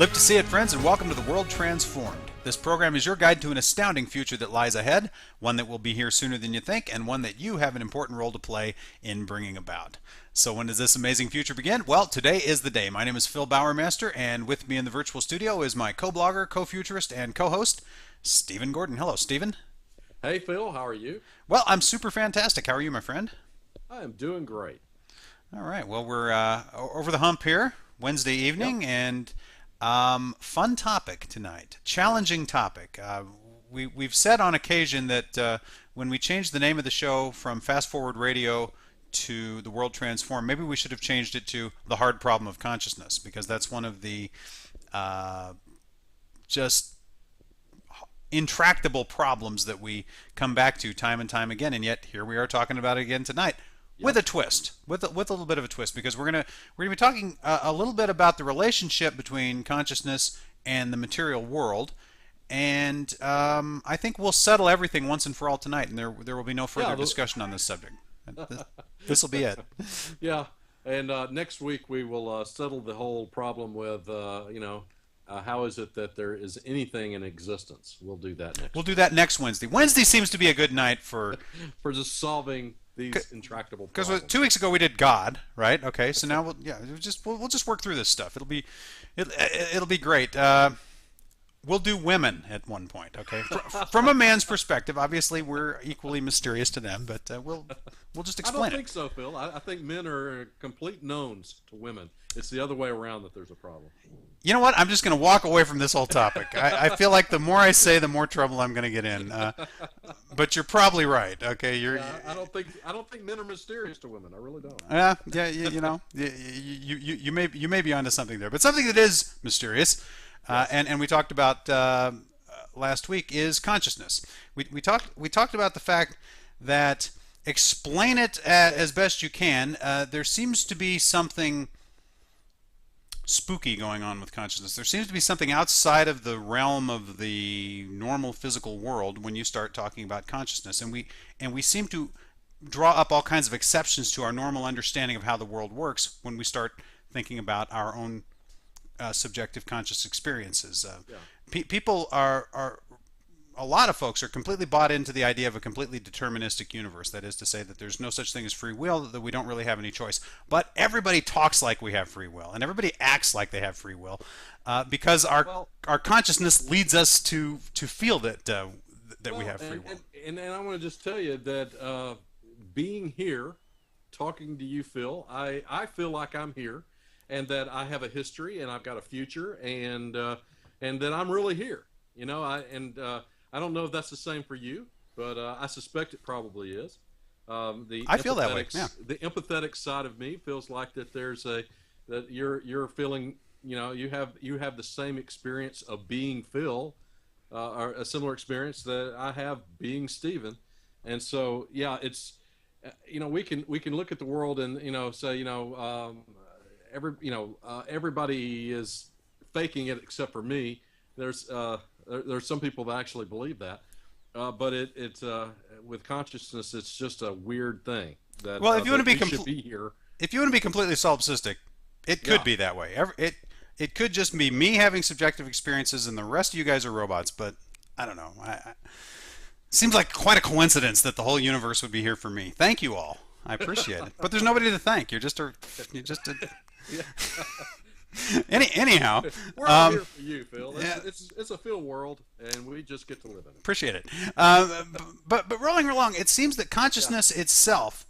Live to see it, friends, and welcome to The World Transformed. This program is your guide to an astounding future that lies ahead, one that will be here sooner than you think, and one that you have an important role to play in bringing about. So when does this amazing future begin? Well, today is the day. My name is Phil Bowermaster, and with me in the virtual studio is my co-blogger, co-futurist, and co-host, Stephen Gordon. Hello, Stephen. Hey Phil, how are you? Well, I'm super fantastic. How are you, my friend? I am doing great. All right. Well, we're over the hump here, Wednesday Yep. evening, and fun topic tonight. Challenging topic. We've said on occasion that when we changed the name of the show from Fast Forward Radio to The World Transformed, maybe we should have changed it to The Hard Problem of Consciousness, because that's one of the uh, just intractable problems that we come back to time and time again, and yet here we are talking about it again tonight with Yep. a twist, with a little bit of a twist, because we're gonna be talking a little bit about the relationship between consciousness and the material world, and I think we'll settle everything once and for all tonight, and there will be no further Yeah. discussion on this subject. This will be it. Yeah. And next week we will settle the whole problem with, how is it that there is anything in existence? We'll do that We'll next do week that next Wednesday. Wednesday seems to be a good night for. for just solving these intractable Because problems. 2 weeks ago we did God, right? Okay, so now we'll just work through this stuff. It'll be great. We'll do women at one point, okay? From a man's perspective, obviously we're equally mysterious to them, but we'll just I don't explain it. think so, Phil. I think men are complete knowns to women. It's the other way around that there's a problem. You know what? I'm just going to walk away from this whole topic. I feel like the more I say, the more trouble I'm going to get in. But you're probably right. Okay, I don't think men are mysterious to women. I really don't. yeah, you know, you may be onto something there, but something that is mysterious, Yes. and we talked about last week is consciousness. We talked about the fact that explain it as best you can. There seems to be something spooky going on with consciousness. There seems to be something outside of the realm of the normal physical world when you start talking about consciousness, and we seem to draw up all kinds of exceptions to our normal understanding of how the world works when we start thinking about our own subjective conscious experiences. Yeah. People are a lot of folks are completely bought into the idea of a completely deterministic universe. That is to say that there's no such thing as free will, that we don't really have any choice. But everybody talks like we have free will, and everybody acts like they have free will, because our Well, our consciousness leads us to feel that we Well, have free will. and I want to just tell you that being here, talking to you, Phil, I feel like I'm here, and that I have a history, and I've got a future, and that I'm really here. I don't know if that's the same for you, but I suspect it probably is. I feel that way. Yeah. The empathetic side of me feels like that you're feeling, you have the same experience of being Phil, or a similar experience that I have being Stephen. And so yeah, it's we can look at the world and say everybody is faking it except for me. There's some people that actually believe that, but it's with consciousness, it's just a weird thing that Well, if you want to be we should be here. if you want to be completely solipsistic, it could Yeah. be that way. It could just be me having subjective experiences, and the rest of you guys are robots. But I don't know. Seems like quite a coincidence that the whole universe would be here for me. Thank you all. I appreciate it. But there's nobody to thank. You're just a Yeah. anyhow. We're all Um, here for you, Phil. yeah, It's a Phil world, and we just get to live in it. appreciate it. But rolling along, it seems that Yeah. consciousness itself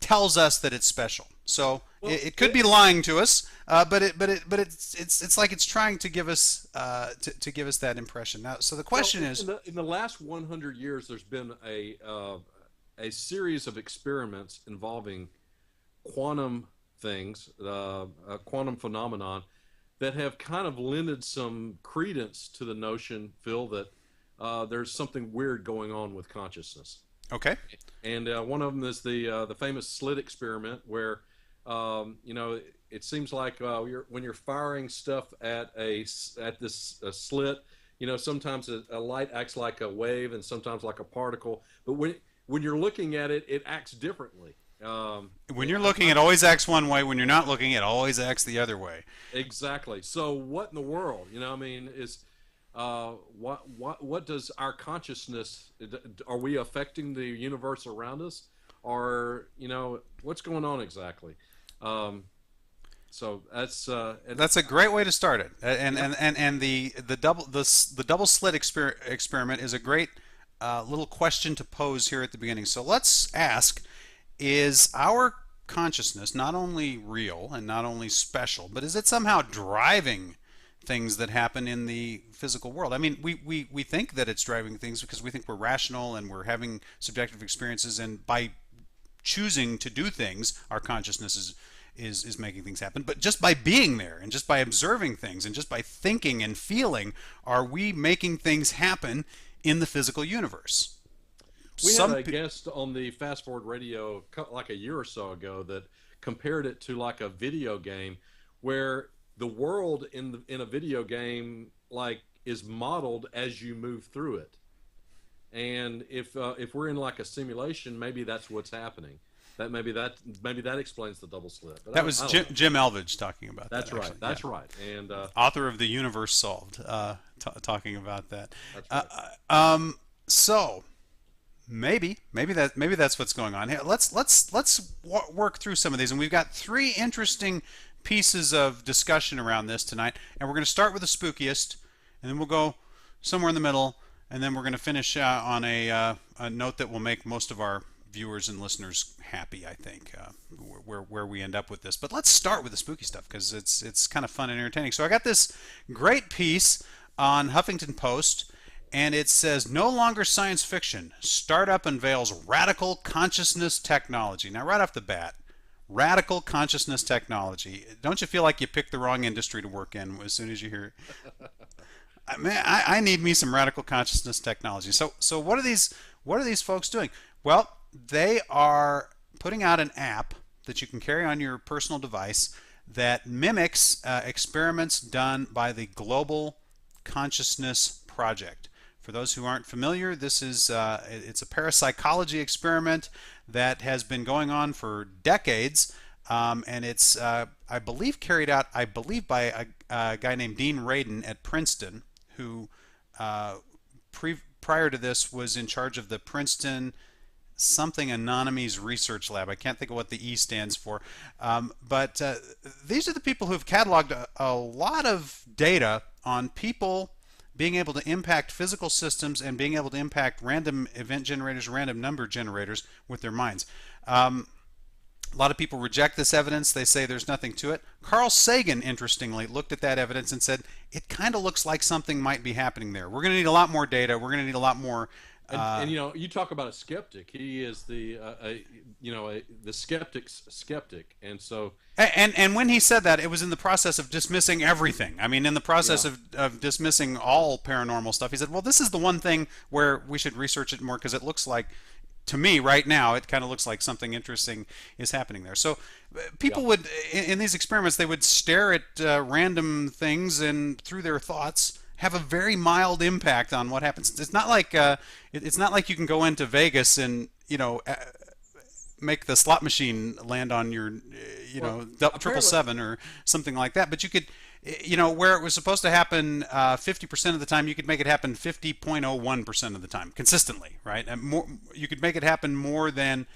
tells us that it's special. So Well, it could be lying to us, but it's like it's trying to give us to give us that impression. Now, so the well, question is, in the last 100 years, there's been a series of experiments involving quantum things, a quantum phenomenon, that have kind of lended some credence to the notion, Phil, that there's something weird going on with consciousness. okay, And one of them is the famous slit experiment, where it seems like when you're firing stuff at this slit, sometimes a light acts like a wave and sometimes like a particle. But when you're looking at it, it acts differently. When you're looking, it always acts one way. When you're not looking, it always acts the other way. Exactly. So what in the world? I mean, is what does our consciousness? Are we affecting the universe around us, or what's going on exactly? Um, so and That's a great way to start it. And yep. the double slit experiment is a great little question to pose here at the beginning. So let's ask: is our consciousness not only real and not only special, but is it somehow driving things that happen in the physical world? I mean, we think that it's driving things because we think we're rational and we're having subjective experiences, and by choosing to do things, our consciousness is making things happen. But just by being there and just by observing things and just by thinking and feeling, are we making things happen in the physical universe? We had Some a guest on the Fast Forward Radio like a year or so ago that compared it to like a video game, where the world in a video game like is modeled as you move through it. And if we're in like a simulation, maybe that's what's happening. Maybe that explains the double slit. But That was I don't Jim, know. Jim Elvidge talking about that. That's right. Actually, That's yeah. right. And Author of The Universe Solved, talking about that. that's Uh, right. so maybe that's what's going on here. Let's work through some of these, and we've got three interesting pieces of discussion around this tonight. And we're going to start with the spookiest, and then we'll go somewhere in the middle, and then we're going to finish on a note that will make most of our viewers and listeners happy. I think where we end up with this. But let's start with the spooky stuff because it's kind of fun and entertaining. So I got this great piece on Huffington Post, and it says, "No longer science fiction. Startup unveils radical consciousness technology." Now, right off the bat, radical consciousness technology. Don't you feel like you picked the wrong industry to work in as soon as you hear it? Man, I need me some radical consciousness technology. So what are these folks doing? Well, they are putting out an app that you can carry on your personal device that mimics experiments done by the Global Consciousness Project. For those who aren't familiar, this is it's a parapsychology experiment that has been going on for decades, and it's I believe carried out by a guy named Dean Radin at Princeton, who prior to this was in charge of the Princeton something Anonymous Research Lab. I can't think of what the E stands for. But these are the people who have cataloged a lot of data on people being able to impact physical systems and being able to impact random event generators, random number generators with their minds. A lot of people reject this evidence. They say there's nothing to it. Carl Sagan, interestingly, looked at that evidence and said it kind of looks like something might be happening there. We're going to need a lot more data. We're going to need a lot more. And you talk about a skeptic. He is the skeptic's skeptic, and so And when he said that, it was in the process of dismissing everything. I mean, in the process yeah. of dismissing all paranormal stuff, he said, well, this is the one thing where we should research it more because it looks like, to me right now, it kind of looks like something interesting is happening there. So Yeah. people would, in these experiments, they would stare at random things and through their thoughts have a very mild impact on what happens. It's not like it's not like you can go into Vegas and make the slot machine land on your Well, triple apparently, seven or something like that. But you could, where it was supposed to happen 50% of the time, you could make it happen 50.01% of the time consistently, right? And more, you could make it happen more than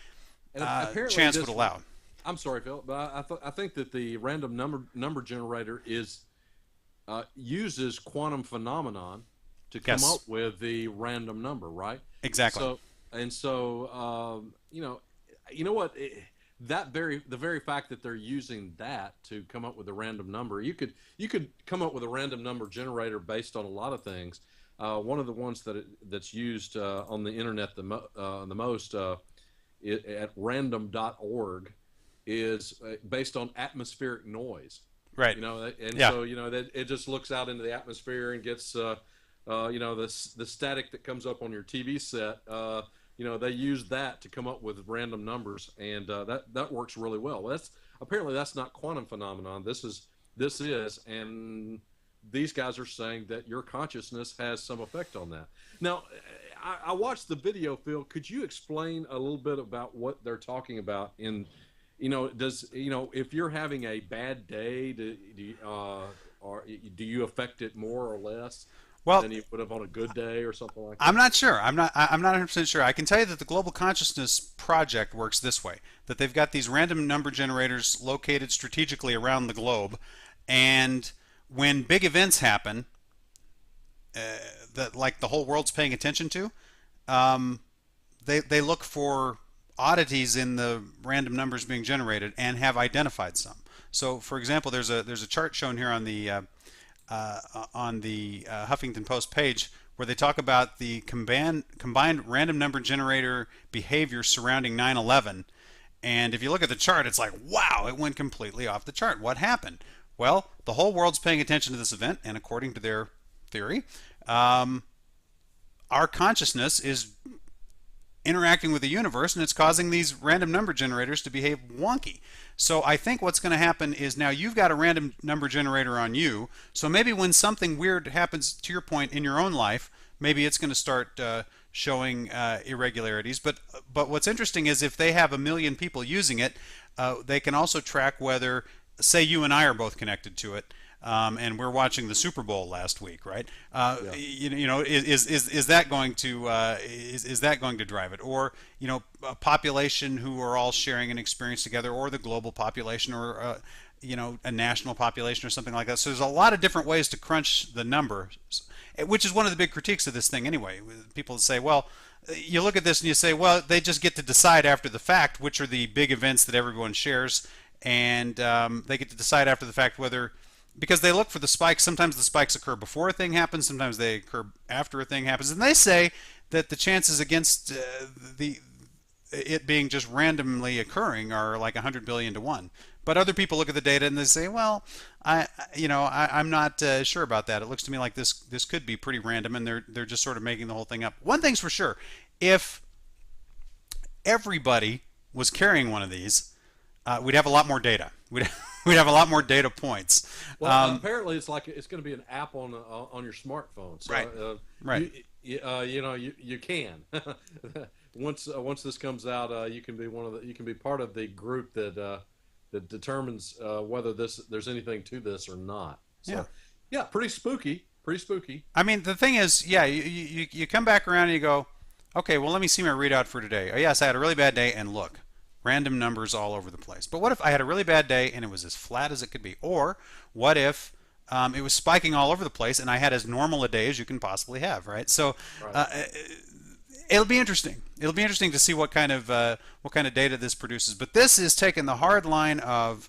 and apparently chance would this. allow. I'm sorry, Phil, but I think that the random number generator uses quantum phenomenon to come Yes, up with the random number, right? exactly. So you know what? The very fact that they're using that to come up with a random number, you could come up with a random number generator based on a lot of things. One of the ones that's used on the internet the most at random.org is based on atmospheric noise. Right. And Yeah. so that it just looks out into the atmosphere and gets the static that comes up on your TV set. They use that to come up with random numbers, and that works really well. That's not quantum phenomenon. This is, and these guys are saying that your consciousness has some effect on that. Now, I watched the video, Phil. Could you explain a little bit about what they're talking about in, does, if you're having a bad day, or do you affect it more or less Well, than you would have on a good day or something like I'm that? not sure. I'm not 100% sure. I can tell you that the Global Consciousness Project works this way: that they've got these random number generators located strategically around the globe, and when big events happen, that like the whole world's paying attention to, um, they look for oddities in the random numbers being generated and have identified some. So, for example, there's a chart shown here on the Huffington Post page where they talk about the combined random number generator behavior surrounding 9/11. And if you look at the chart, it's like, wow, it went completely off the chart. What happened? Well, the whole world's paying attention to this event, and according to their theory, um, our consciousness is interacting with the universe, and it's causing these random number generators to behave wonky. So I think what's going to happen is now you've got a random number generator on you. So maybe when something weird happens, to your point, in your own life, maybe it's going to start showing irregularities. But what's interesting is if they have a million people using it, they can also track whether, say, you and I are both connected to it. And we're watching the Super Bowl last week, right? Yeah. Is that going to is that going to drive it, or a population who are all sharing an experience together, or the global population, or a national population, or something like that. So there's a lot of different ways to crunch the numbers, which is one of the big critiques of this thing anyway. People say, well, you look at this and you say, well, they just get to decide after the fact which are the big events that everyone shares, and they get to decide after the fact whether, because they look for the spikes. Sometimes the spikes occur before a thing happens, sometimes they occur after a thing happens, and they say that the chances against the it being just randomly occurring are like 100 billion to 1. But other people look at the data and they say, well, I'm not sure about that. It looks to me like this could be pretty random, and they're just sort of making the whole thing up. One thing's for sure: if everybody was carrying one of these, we'd have a lot more data. We'd have a lot more data points. Well, apparently it's going to be an app on your smartphone. So, Right. Right. you can once this comes out, you can be you can be part of the group that determines whether there's anything to this or not. So, Yeah. yeah, pretty spooky. Pretty spooky. I mean, the thing is, yeah, you come back around and you go, okay, well, let me see my readout for today. Oh, yes, I had a really bad day, and look, random numbers all over the place. But what if I had a really bad day and it was as flat as it could be? Or what if it was spiking all over the place and I had as normal a day as you can possibly have, right? So Right. it'll be interesting. It'll be interesting to see what kind of data this produces. But this is taking the hard line of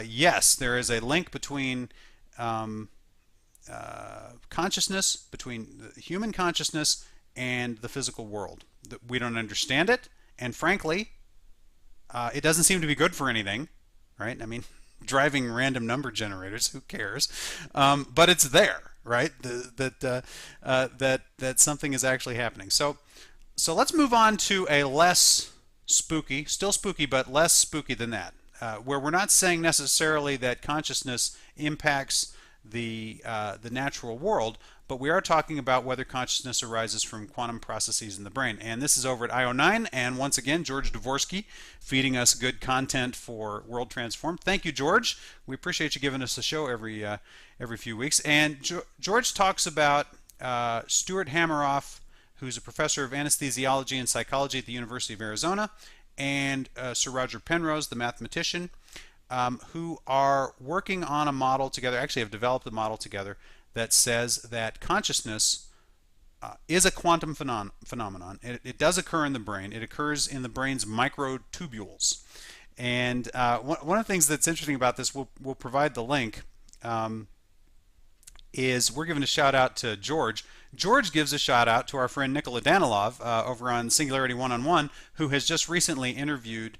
yes, there is a link between consciousness, between the human consciousness and the physical world. We don't understand it, and frankly, it doesn't seem to be good for anything, right? I mean, driving random number generators, who cares? But it's there, right? That something is actually happening. So let's move on to a less spooky, still spooky, but less spooky than that, where we're not saying necessarily that consciousness impacts the natural world, but we are talking about whether consciousness arises from quantum processes in the brain. And this is over at IO9, and once again, George Dvorsky feeding us good content for World Transformed. Thank you, George. We appreciate you giving us a show every few weeks. And George talks about Stuart Hameroff, who's a professor of anesthesiology and psychology at the University of Arizona, and Sir Roger Penrose, the mathematician, who are working on a model together, actually have developed a model together, that says that consciousness is a quantum phenomenon. It does occur in the brain. It occurs in the brain's microtubules. And one of the things that's interesting about this, we'll provide the link, is we're giving a shout out to George. George gives a shout out to our friend Nikola Danilov over on Singularity One-on-One, who has just recently interviewed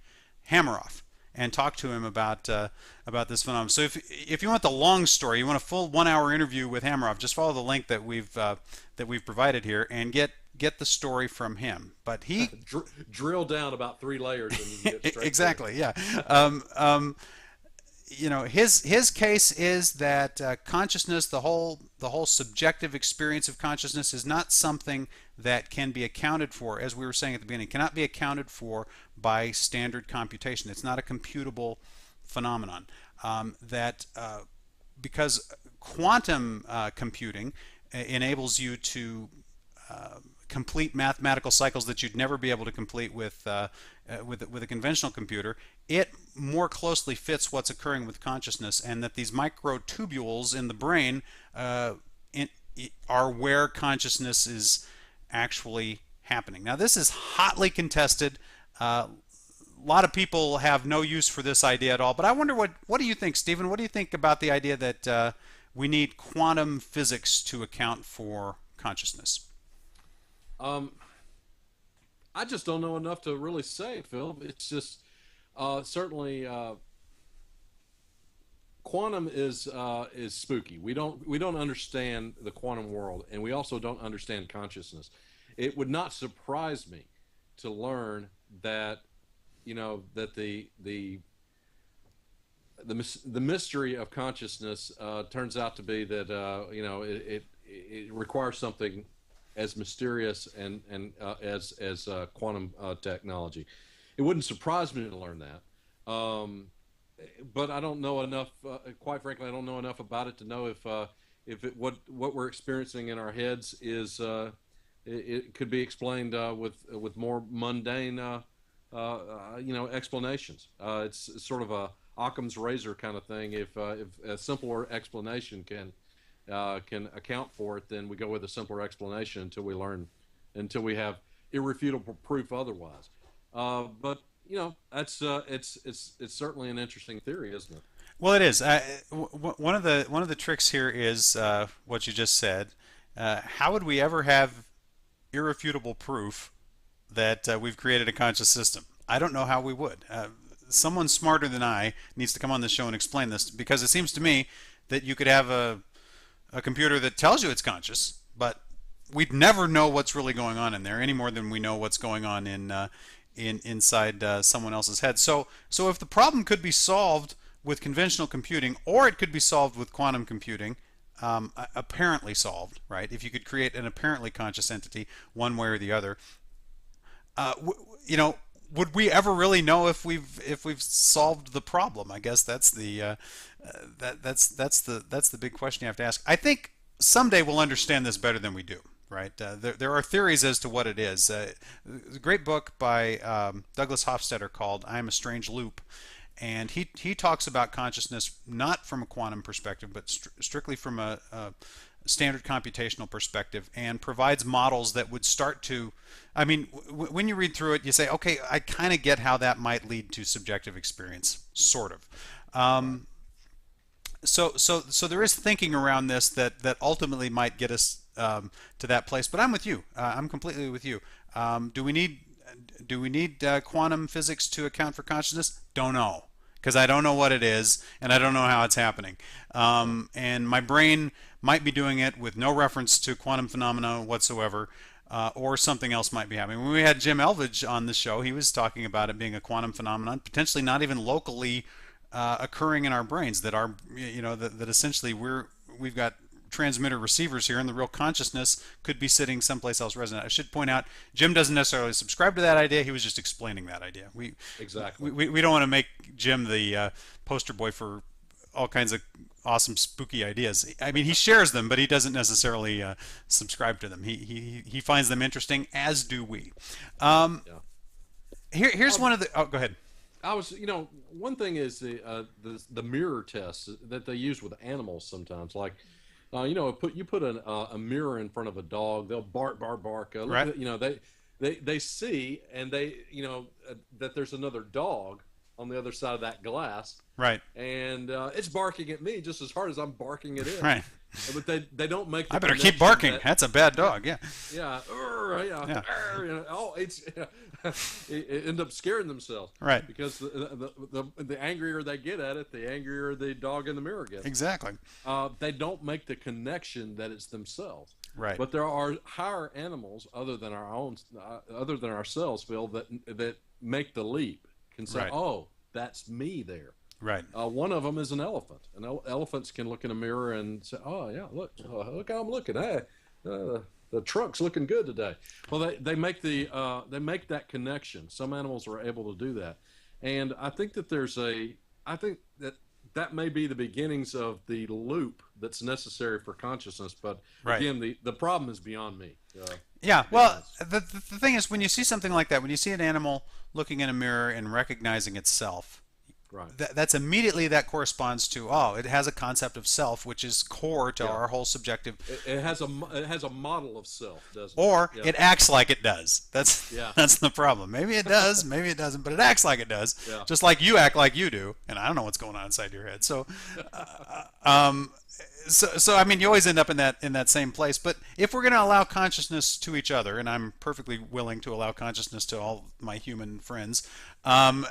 Hameroff and talked to him about this phenomenon. So if you want the long story, you want a full 1 hour interview with Hameroff, just follow the link that we've provided here and get the story from him. But he drill down about 3 layers and you can get straight exactly, yeah. His case is that consciousness, the whole subjective experience of consciousness, is not something that can be accounted for, as we were saying at the beginning, cannot be accounted for by standard computation. It's not a computable phenomenon. Because quantum computing enables you to complete mathematical cycles that you'd never be able to complete with a conventional computer. It more closely fits what's occurring with consciousness, and that these microtubules in the brain are where consciousness is actually happening. Now, this is hotly contested. A lot of people have no use for this idea at all, but I wonder what do you think, Stephen? What do you think about the idea that we need quantum physics to account for consciousness? I just don't know enough to really say, Phil. It's just certainly quantum is spooky. We don't understand the quantum world, and we also don't understand consciousness. It would not surprise me to learn that that the mystery of consciousness turns out to be that it requires something as mysterious and as quantum technology. It wouldn't surprise me to learn that, but I don't know enough. Quite frankly, I don't know enough about it to know if what we're experiencing in our heads is it could be explained with more mundane explanations. It's sort of a Occam's razor kind of thing. If a simpler explanation can account for it, then we go with a simpler explanation until we have irrefutable proof otherwise. But that's it's certainly an interesting theory, isn't it? Well, it is. One of the tricks here is what you just said. How would we ever have irrefutable proof that we've created a conscious system? I don't know how we would. Someone smarter than I needs to come on the show and explain this, because it seems to me that you could have a computer that tells you it's conscious, but we'd never know what's really going on in there any more than we know what's going on inside someone else's head. So if the problem could be solved with conventional computing, or it could be solved with quantum computing, apparently solved, right? If you could create an apparently conscious entity one way or the other, would we ever really know if we've solved the problem? I guess that's the that's the big question you have to ask. I think someday we'll understand this better than we do, right? There are theories as to what it is. A great book by Douglas Hofstadter called "I Am a Strange Loop," and he talks about consciousness not from a quantum perspective, but strictly from a standard computational perspective, and provides models that would start to, I mean, when you read through it, you say, okay, I kind of get how that might lead to subjective experience, sort of. So there is thinking around this that ultimately might get us to that place. But I'm with you. I'm completely with you. Do we need quantum physics to account for consciousness? Don't know, because I don't know what it is, and I don't know how it's happening. And my brain might be doing it with no reference to quantum phenomena whatsoever, or something else might be happening. When we had Jim Elvidge on the show, he was talking about it being a quantum phenomenon, potentially not even locally occurring in our brains. That are, that essentially we've got transmitter receivers here, and the real consciousness could be sitting someplace else resonant. I should point out, Jim doesn't necessarily subscribe to that idea. He was just explaining that idea. Exactly. We don't want to make Jim the poster boy for all kinds of awesome spooky ideas. I mean, he shares them, but he doesn't necessarily subscribe to them. He finds them interesting, as do we. Yeah. Here's one of the. Oh, go ahead. One thing is the mirror test that they use with animals sometimes. Like, you put a mirror in front of a dog, they'll bark. Right. They see, and that there's another dog on the other side of that glass. Right. And it's barking at me just as hard as I'm barking it in. Right. But they don't make the I better keep barking. That's a bad dog. Yeah. Yeah. It end up scaring themselves. Right. Because the angrier they get at it, the angrier the dog in the mirror gets. Exactly. They don't make the connection that it's themselves. Right. But there are higher animals other than our own, other than ourselves, Phil, that make the leap. Can say, Right. "Oh, that's me there." Right. One of them is an elephant. Elephants can look in a mirror and say, "Oh yeah, look how I'm looking. Hey, the truck's looking good today. Well, they make that connection. Some animals are able to do that, and I think that may be the beginnings of the loop that's necessary for consciousness. But Right. again, the problem is beyond me. Yeah, It well, is. the thing is, when you see something like that, when you see an animal looking in a mirror and recognizing itself, Right. that's immediately that corresponds to, oh, it has a concept of self, which is core to Yeah. our whole subjective, It has a model of self, doesn't it? or Yeah. it acts like it does. That's Yeah. that's the problem. Maybe it does, maybe it doesn't, but it acts like it does, Yeah. just like you act like you do, and I don't know what's going on inside your head. Um, so I mean, you always end up in that same place. But if we're going to allow consciousness to each other, and I'm perfectly willing to allow consciousness to all my human friends, then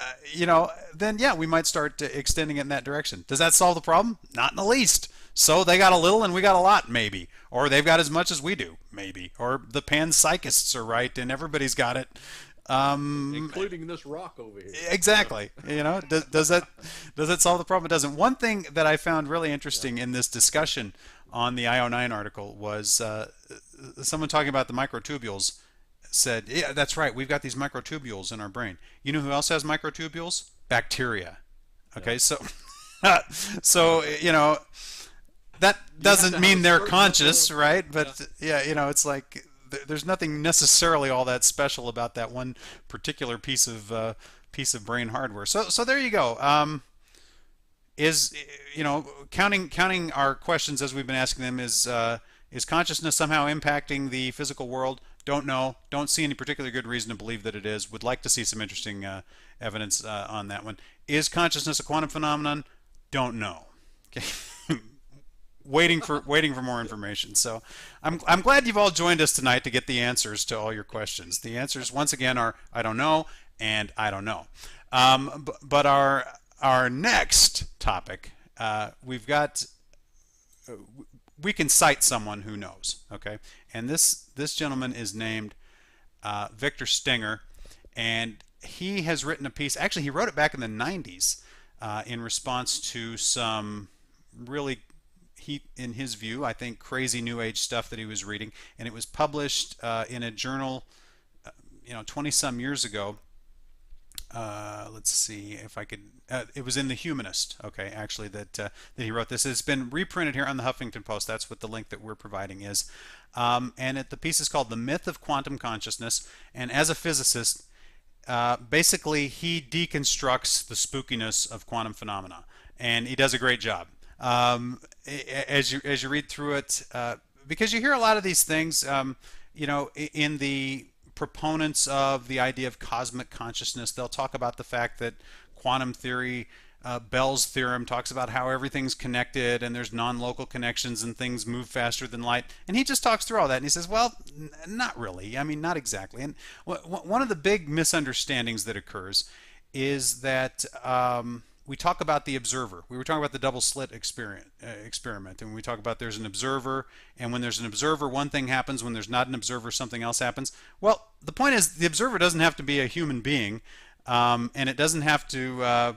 yeah, we might start extending it in that direction. Does that solve the problem? Not in the least. So they got a little and we got a lot, maybe, or they've got as much as we do, maybe, or the panpsychists are right and everybody's got it. Including this rock over here. Exactly. Does that solve the problem? It doesn't. One thing that I found really interesting in this discussion on the IO9 article was someone talking about the microtubules said, yeah, that's right. We've got these microtubules in our brain. You know who else has microtubules? Bacteria. Okay, so so that doesn't mean they're conscious, right? But yeah, it's like there's nothing necessarily all that special about that one particular piece of brain hardware. So there you go. Is counting our questions as we've been asking them, is consciousness somehow impacting the physical world? Don't know. Don't see any particular good reason to believe that it is. Would like to see some interesting evidence on that one. Is consciousness a quantum phenomenon? Don't know. Okay. Waiting for more information. So I'm glad you've all joined us tonight to get the answers to all your questions. The answers once again are I don't know and I don't know. But our next topic, we've got we can cite someone who knows. Okay, and this gentleman is named Victor Stenger, and he has written a piece. Actually, he wrote it back in the 90s in response to some really, in his view, I think, crazy New Age stuff that he was reading, and it was published in a journal, 20 some years ago. Let's see if I could. It was in the Humanist. Okay, actually, that he wrote this. It's been reprinted here on the Huffington Post. That's what the link that we're providing is. The piece is called "The Myth of Quantum Consciousness." And as a physicist, basically he deconstructs the spookiness of quantum phenomena, and he does a great job. As you read through it, because you hear a lot of these things, in the proponents of the idea of cosmic consciousness, they'll talk about the fact that quantum theory, Bell's theorem, talks about how everything's connected and there's non-local connections and things move faster than light. And he just talks through all that and he says, well, not really. I mean, not exactly. And one of the big misunderstandings that occurs is that we talk about the observer. We were talking about the double slit experiment, and we talk about there's an observer, and when there's an observer, one thing happens. When there's not an observer, something else happens. Well, the point is the observer doesn't have to be a human being, and it doesn't have to,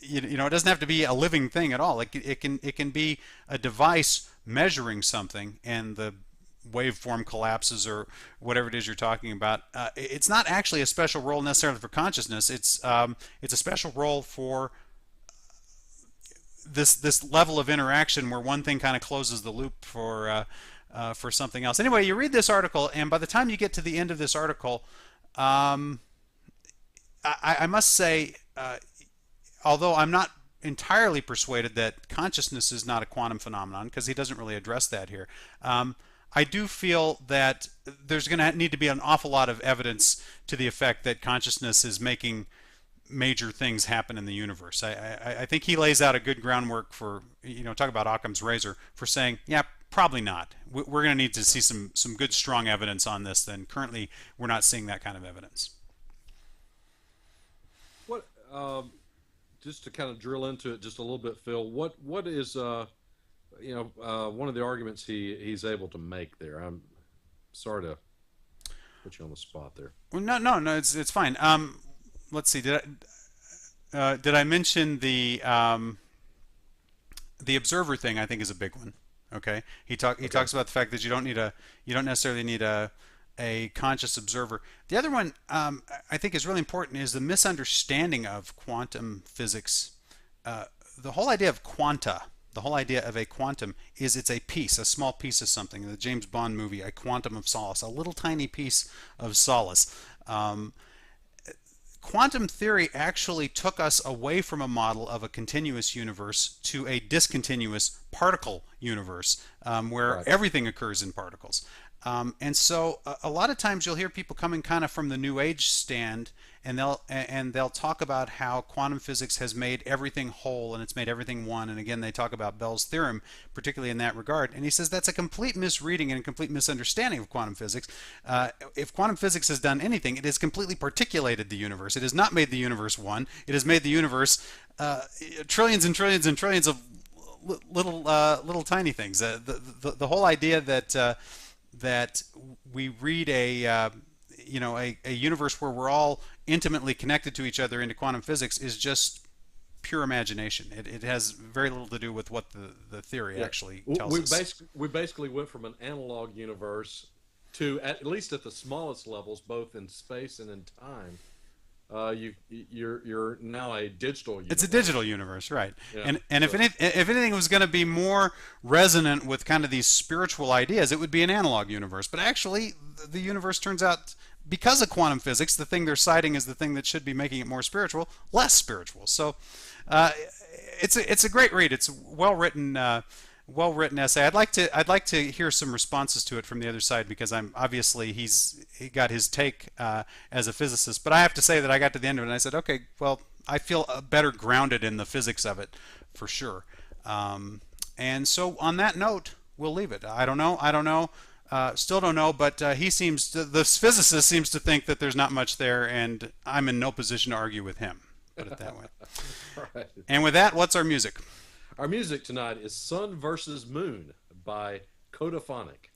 it doesn't have to be a living thing at all. It can be a device measuring something, and the waveform collapses or whatever it is you're talking about. It's not actually a special role necessarily for consciousness. It's a special role for this level of interaction where one thing kind of closes the loop for something else. Anyway, you read this article, and by the time you get to the end of this article, I must say, although I'm not entirely persuaded that consciousness is not a quantum phenomenon, because he doesn't really address that here, I do feel that there's going to need to be an awful lot of evidence to the effect that consciousness is making major things happen in the universe. I think he lays out a good groundwork for, talk about Occam's razor, for saying, yeah, probably not. We're going to need to see some good, strong evidence on this. Then currently, we're not seeing that kind of evidence. What, just to kind of drill into it just a little bit, Phil, what is one of the arguments he's able to make there? I'm sorry to put you on the spot there. Well, no, it's fine. Let's see. Did I mention the observer thing? I think is a big one. Okay, he talks about the fact that you don't necessarily need a conscious observer. The other one I think is really important is the misunderstanding of quantum physics. The whole idea of quanta, the whole idea of a quantum is it's a piece, a small piece of something. The James Bond movie, A Quantum of Solace, a little tiny piece of solace. Quantum theory actually took us away from a model of a continuous universe to a discontinuous particle universe, where Right. everything occurs in particles. And so a lot of times you'll hear people coming kind of from the New Age stand, and they'll talk about how quantum physics has made everything whole and it's made everything one. And again, they talk about Bell's theorem, particularly in that regard. And he says that's a complete misreading and a complete misunderstanding of quantum physics. If quantum physics has done anything, it has completely particulated the universe. It has not made the universe one. It has made the universe trillions and trillions and trillions of little tiny things. The whole idea that we read a universe where we're all intimately connected to each other into quantum physics is just pure imagination. It has very little to do with what the theory actually tells us. We basically went from an analog universe to, at least at the smallest levels, both in space and in time. You're now a digital universe. It's a digital universe, right? Yeah. And if anything was going to be more resonant with kind of these spiritual ideas, it would be an analog universe. But actually, the universe turns out, because of quantum physics, the thing they're citing is the thing that should be making it more spiritual, less spiritual. So it's a great read. It's well written essay. I'd like to hear some responses to it from the other side, because I'm obviously he got his take as a physicist. But I have to say that I got to the end of it and I said, okay, well, I feel better grounded in the physics of it for sure. And so on that note, we'll leave it. I don't know. Still don't know, but the physicist seems to think that there's not much there, and I'm in no position to argue with him. Put it that way. Right. And with that, what's our music? Our music tonight is Sun versus Moon by Codaphonic.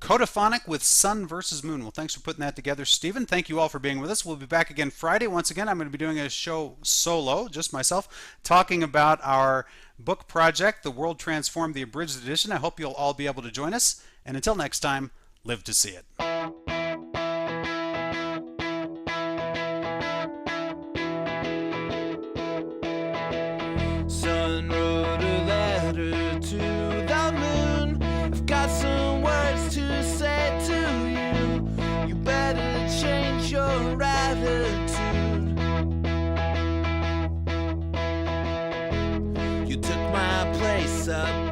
Codaphonic with Sun versus Moon. Well, thanks for putting that together, Stephen. Thank you all for being with us. We'll be back again Friday. Once again, I'm going to be doing a show solo, just myself, talking about our book project, The World Transformed, the Abridged Edition. I hope you'll all be able to join us. And until next time, live to see it. Sun wrote a letter to the moon. I've got some words to say to you. You better change your attitude. You took my place up